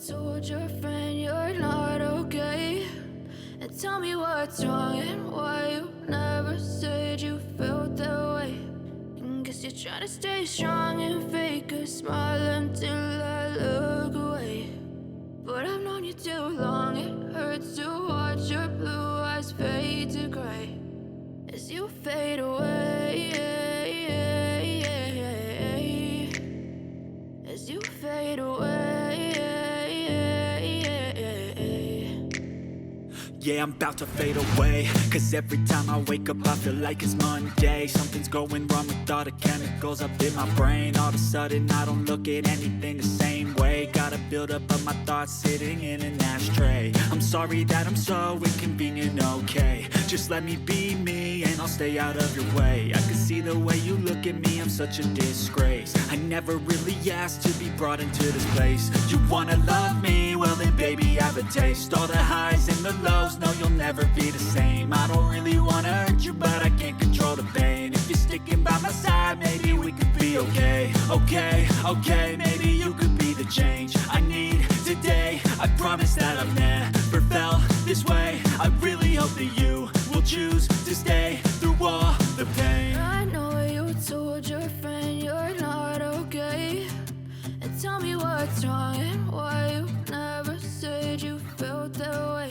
told your friend you're not okay? And tell me what's wrong and why you never said you felt that way. And guess you're trying to stay strong and fake a smile until I look away. But I've known you too long, it hurts to watch your blue eyes fade to gray as you fade away. As you fade away. Yeah, I'm about to fade away. Cause every time I wake up I feel like it's Monday. Something's going wrong with all the chemicals up in my brain. All of a sudden I don't look at anything the same way. Gotta build up of my thoughts sitting in an ashtray. I'm sorry that I'm so inconvenient, okay. Just let me be me and I'll stay out of your way. I can see the way you look at me, I'm such a disgrace. I never really asked to be brought into this place. You wanna love me? Well then baby have a taste. All the highs and the lows, no you'll never be the same. I don't really wanna hurt you but I can't control the pain. If you're sticking by my side maybe we could be okay. Okay, maybe you could be the change I need today. I promise that I've never felt this way. I really hope that you will choose to stay through all the pain. I know you told your friend you're not okay. And tell me what's wrong and why you never said you felt that way.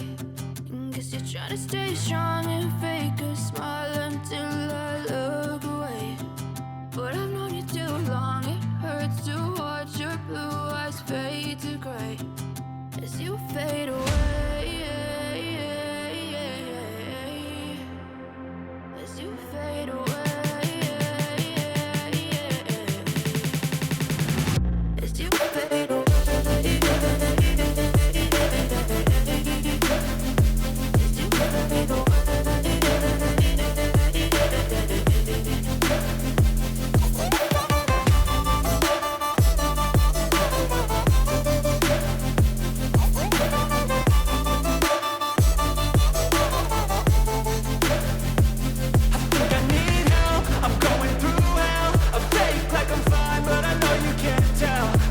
And guess you're trying to stay strong and fake a smile until I look away. But I've known you too long, it hurts to watch your blue eyes fade to gray as you fade away. As you fade away. As you fade away. As you fade away.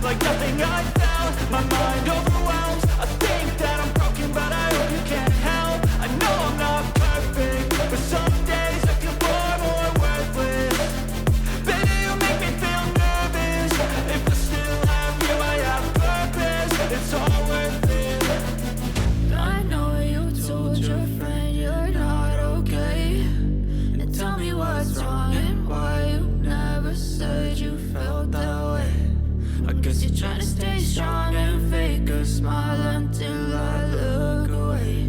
Like nothing I felt, my mind overwhelms. I think that I'm broken but I hope you can't help. I know I'm not perfect, but some days I feel far more worthless. Baby, you make me feel nervous. If I still have you, I have purpose. It's all worth it. I know you told your friend you're not okay. And tell me what's wrong and why you never said you felt that way. I guess you're trying to stay strong and fake a smile until I look away.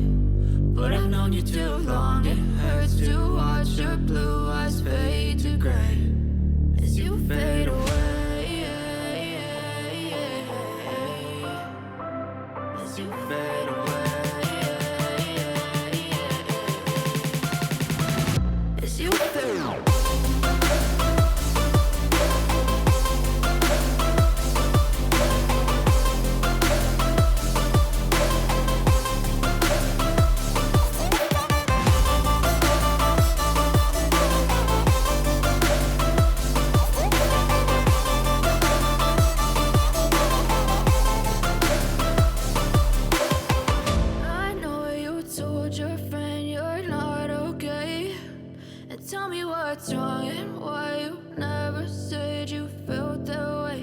But I've known you too long, it hurts to watch your blue eyes fade to gray as you fade away. As you fade away. As you fade away. Tell me what's wrong and why you never said you felt that way.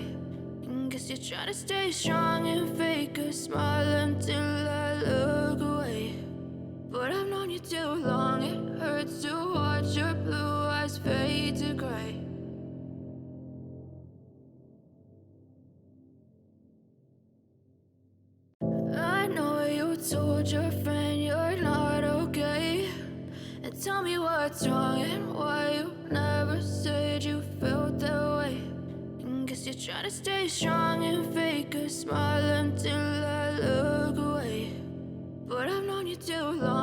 And guess you're trying to stay strong and fake a smile until I look away. But I've known you too long, it hurts to watch your blue eyes fade to gray. I know you told your friend you're not okay. And tell me what's wrong and why you never said you felt that way. And guess you're trying to stay strong and fake a smile until I look away. But I've known you too long.